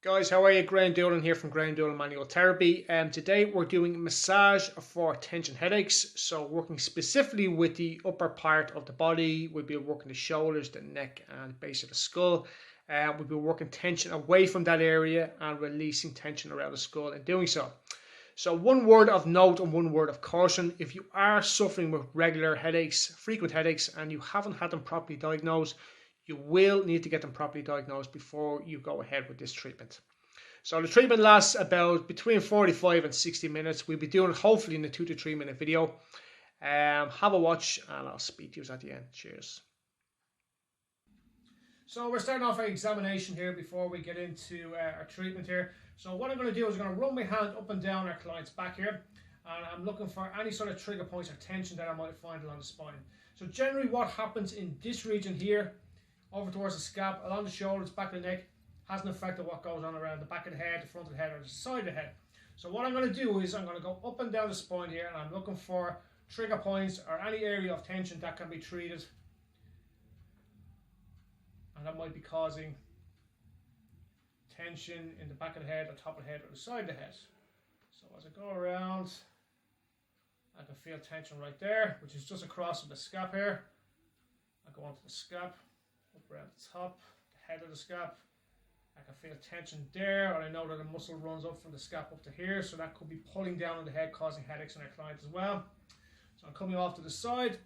Guys, how are you? Graham Doolan here from Graham Doolan Manual Therapy. Today we're doing massage for tension headaches. So working specifically with the upper part of the body. We'll be working the shoulders, the neck and base of the skull. We'll be working tension away from that area and releasing tension around the skull in doing so. So one word of note and one word of caution: if you are suffering with regular headaches, frequent headaches, and you haven't had them properly diagnosed, you will need to get them properly diagnosed before you go ahead with this treatment. So the treatment lasts about between 45 and 60 minutes. We'll be doing it hopefully in a 2 to 3 minute video. Have a watch and I'll speak to you at the end. Cheers. So we're starting off our examination here before we get into our treatment here. So what I'm going to do is I'm going to run my hand up and down our client's back here, and I'm looking for any sort of trigger points or tension that I might find along the spine. So generally what happens in this region here, over towards the scalp, along the shoulders, back of the neck, has an effect on what goes on around the back of the head, the front of the head, or the side of the head. So what I'm going to do is I'm going to go up and down the spine here, and I'm looking for trigger points or any area of tension that can be treated, and that might be causing tension in the back of the head, or top of the head, or the side of the head. So as I go around, I can feel tension right there, which is just across from the scalp here. I go onto the scalp, up around the top, the head of the scalp. I can feel tension there, and I know that the muscle runs up from the scalp up to here, so that could be pulling down on the head, causing headaches in our client as well. So I'm coming off to the side.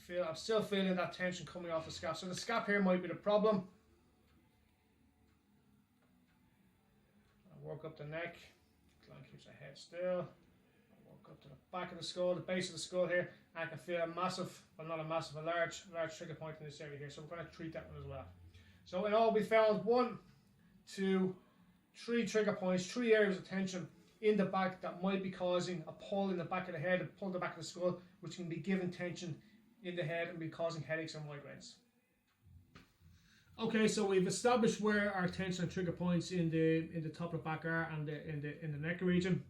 I'm still feeling that tension coming off the scalp. So the scalp here might be the problem. I work up the neck. The client keeps her head still. I work up to the back of the skull, the base of the skull here. I can feel a massive, well not a massive, a large trigger point in this area here. So we're going to treat that one as well. So in all we found 1, 2, 3 trigger points, 3 areas of tension in the back that might be causing a pull in the back of the head, a pull in the back of the skull, which can be giving tension in the head and be causing headaches and migraines. Okay, so we've established where our tension and trigger points in the top of the back are and in the neck region.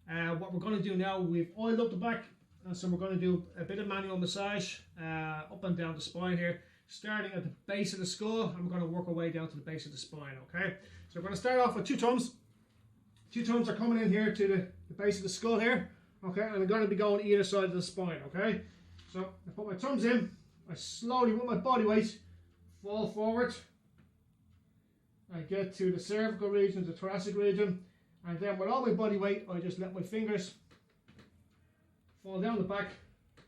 What we're going to do now, we've oiled up the back, and so we're going to do a bit of manual massage up and down the spine here, starting at the base of the skull, and we're going to work our way down to the base of the spine. Okay, so we're going to start off with 2 thumbs. 2 thumbs are coming in here to the base of the skull here. Okay, and I'm going to be going either side of the spine. Okay. So I put my thumbs in, I slowly with my body weight fall forward. I get to the cervical region, the thoracic region, and then with all my body weight I just let my fingers fall down the back.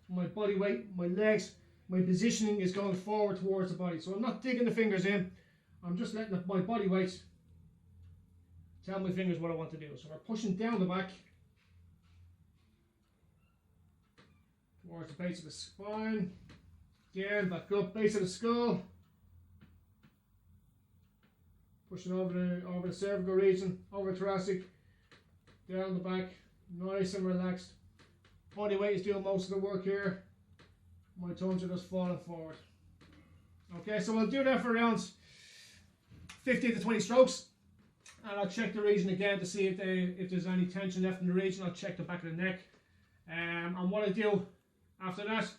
My body weight, my legs, my positioning is going forward towards the body. So I'm not digging the fingers in, I'm just letting my body weight tell my fingers what I want to do. So we're pushing down the back towards the base of the spine. Again, back up, base of the skull. Pushing over the cervical region, over the thoracic, down the back, nice and relaxed. Body weight is doing most of the work here. My thumbs are just falling forward. Okay, so we'll do that for around 15 to 20 strokes. And I'll check the region again to see if there's any tension left in the region. I'll check the back of the neck. And what I do after that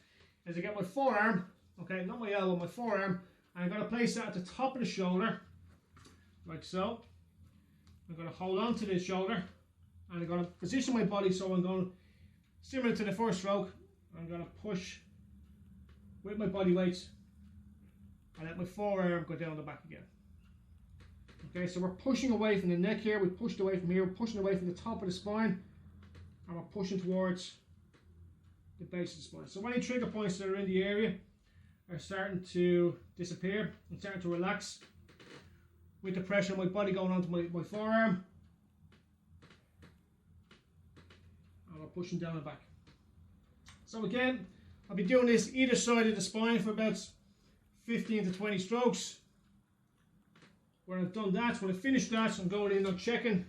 is I get my forearm, okay, not my elbow, my forearm, and I'm going to place that at the top of the shoulder, like so. I'm going to hold on to this shoulder, and I'm going to position my body so I'm going, similar to the first stroke, I'm going to push with my body weight and let my forearm go down the back again. Okay, so we're pushing away from the neck here, we pushed away from here, we're pushing away from the top of the spine, and we're pushing towards the base of the spine. So any trigger points that are in the area are starting to disappear and starting to relax with the pressure of my body going onto my forearm, and we're pushing down the back. So again, I'll be doing this either side of the spine for about 15 to 20 strokes. When I've done that, when I finish that, I'm going in and checking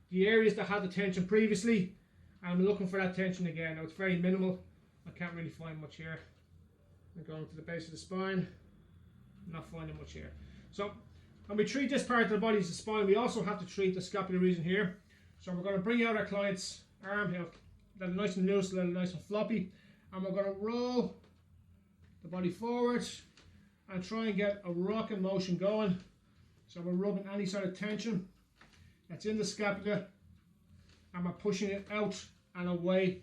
the areas that had the tension previously. I'm looking for that tension again. Now it's very minimal. I can't really find much here. I'm going to the base of the spine. I'm not finding much here. So when we treat this part of the body as the spine, we also have to treat the scapular region here. So we're going to bring out our client's arm here, let it nice and loose, let it nice and floppy, and we're going to roll the body forward, and try and get a rocking motion going. So we're rubbing any sort of tension that's in the scapula and we're pushing it out and away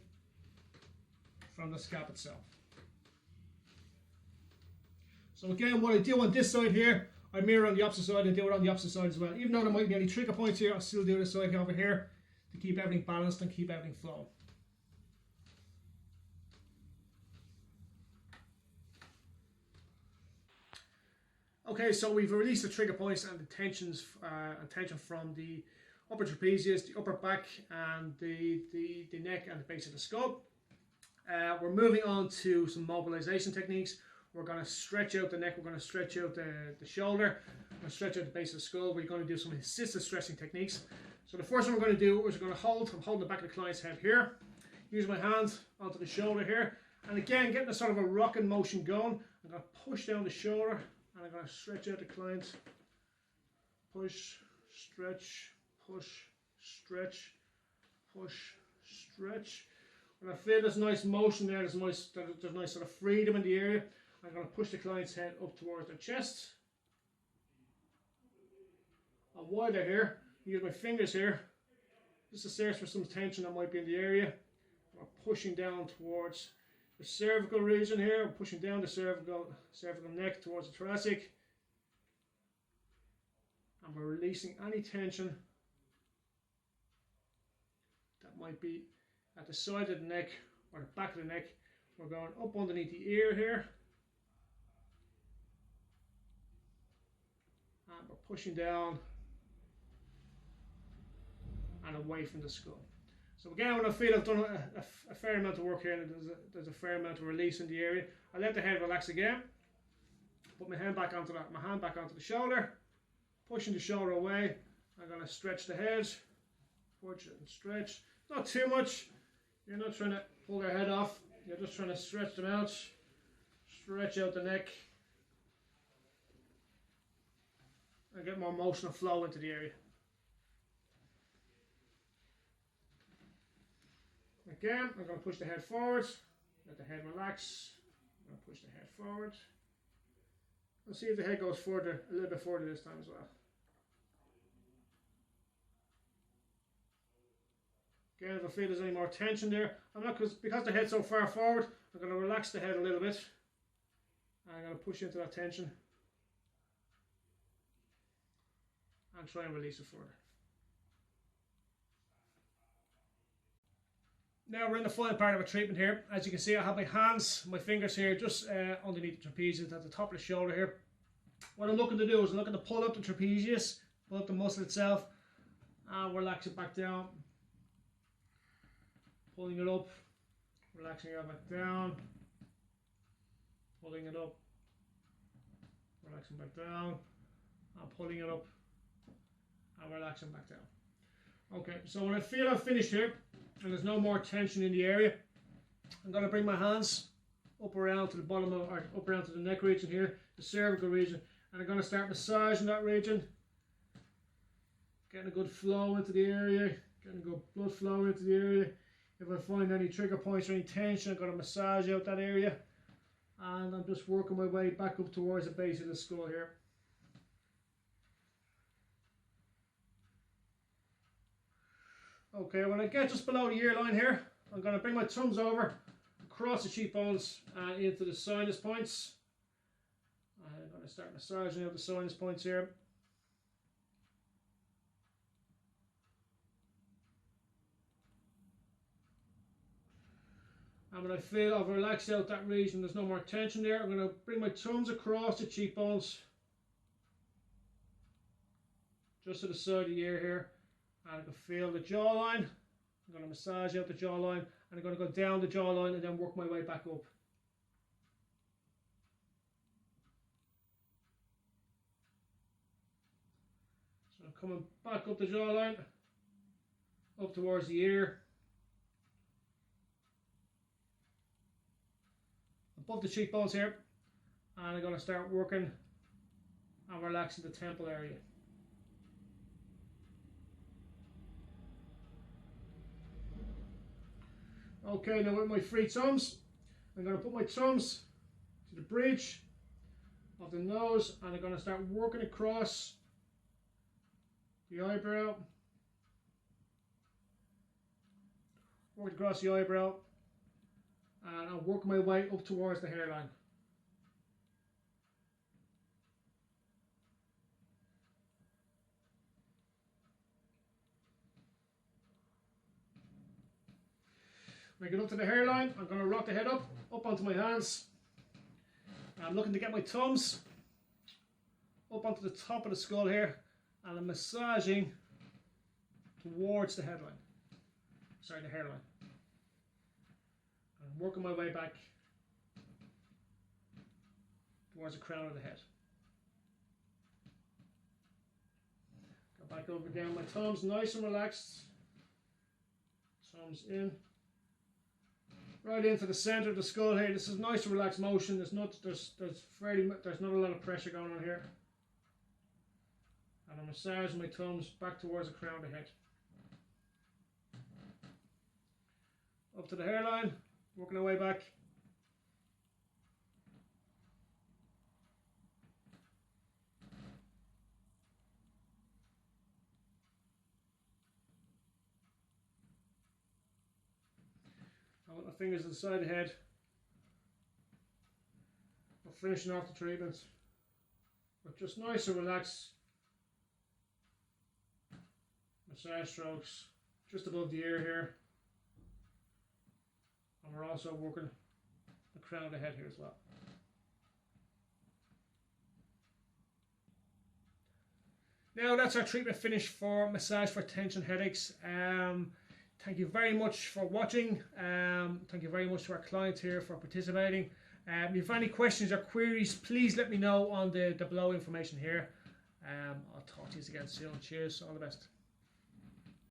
from the scap itself. So again, what I do on this side here, I mirror on the opposite side and do it on the opposite side as well. Even though there might be any trigger points here, I'll still do this side over here to keep everything balanced and keep everything flowing. Okay, so we've released the trigger points and the tension from the upper trapezius, the upper back, and the neck and the base of the skull. We're moving on to some mobilization techniques. We're going to stretch out the neck, we're going to stretch out the shoulder, we're going to stretch out the base of the skull. We're going to do some assisted stretching techniques. So the first one we're going to do is we're going to I'm holding the back of the client's head here, use my hand onto the shoulder here, and again getting a sort of a rocking motion going. I'm going to push down the shoulder and I'm going to stretch out the client, push, stretch, push, stretch, push, stretch. When I feel this nice motion there, there's nice sort of freedom in the area, I'm going to push the client's head up towards their chest. And while they're here, use my fingers here just to search for some tension that might be in the area. I'm pushing down towards the cervical region here. I'm pushing down the cervical neck towards the thoracic. And we're releasing any tension that might be at the side of the neck or the back of the neck. We're going up underneath the ear here. And we're pushing down and away from the skull. So again, when I feel I've done a fair amount of work here and there's a fair amount of release in the area, I let the head relax again. Put my hand back onto the shoulder, pushing the shoulder away. I'm going to stretch the head, push and stretch. Not too much. You're not trying to pull their head off. You're just trying to stretch them out. Stretch out the neck. And get more motion and flow into the area. Again, I'm going to push the head forward. Let the head relax. I'm going to push the head forward. Let's see if the head goes further, a little bit further this time as well. Again, if I feel there's any more tension there, because the head's so far forward, I'm going to relax the head a little bit. And I'm going to push into that tension. And try and release it further. Now we're in the final part of a treatment here. As you can see, I have my fingers here just underneath the trapezius at the top of the shoulder here. What I'm looking to do is I'm looking to pull up the trapezius, pull up the muscle itself, and relax it back down. Pulling it up, relaxing it back down, pulling it up, relaxing back down, and pulling it up, and relaxing back down. Okay, so when I feel I've finished here, and there's no more tension in the area, I'm going to bring my hands up around to the bottom of, or up around to the neck region here, the cervical region, and I'm going to start massaging that region, getting a good flow into the area, getting a good blood flow into the area. If I find any trigger points or any tension, I'm going to massage out that area, and I'm just working my way back up towards the base of the skull here. Okay, when I get just below the ear line here, I'm going to bring my thumbs over across the cheekbones and into the sinus points. I'm going to start massaging out the sinus points here. And when I feel I've relaxed out that region, there's no more tension there, I'm going to bring my thumbs across the cheekbones, just to the side of the ear here. And I can feel the jawline. I'm going to massage out the jawline, and I'm going to go down the jawline and then work my way back up. So I'm coming back up the jawline, up towards the ear, above the cheekbones here, and I'm going to start working and relaxing the temple area. Okay, now with my free thumbs, I'm going to put my thumbs to the bridge of of the nose, and I'm going to start working across the eyebrow. Work across the eyebrow, and I'll work my way up towards the hairline. When I get up to the hairline, I'm going to rock the head up onto my hands. I'm looking to get my thumbs up onto the top of the skull here, and I'm massaging towards the headline. Sorry, the hairline. I'm working my way back towards the crown of the head. Go back over again, my thumbs nice and relaxed. Thumbs in. Right into the center of the skull here. This is nice relaxed motion. There's not a lot of pressure going on here. And I'm massaging my thumbs back towards the crown of the head. Up to the hairline, working our way back. I want my fingers to the side of the head. We're finishing off the treatment with just nice and relaxed massage strokes just above the ear here. And we're also working the crown of the head here as well. Now that's our treatment finished for massage for tension headaches. Thank you very much for watching. Thank you very much to our clients here for participating. If you have any questions or queries, please let me know on the below information here. I'll talk to you again soon. Cheers, all the best.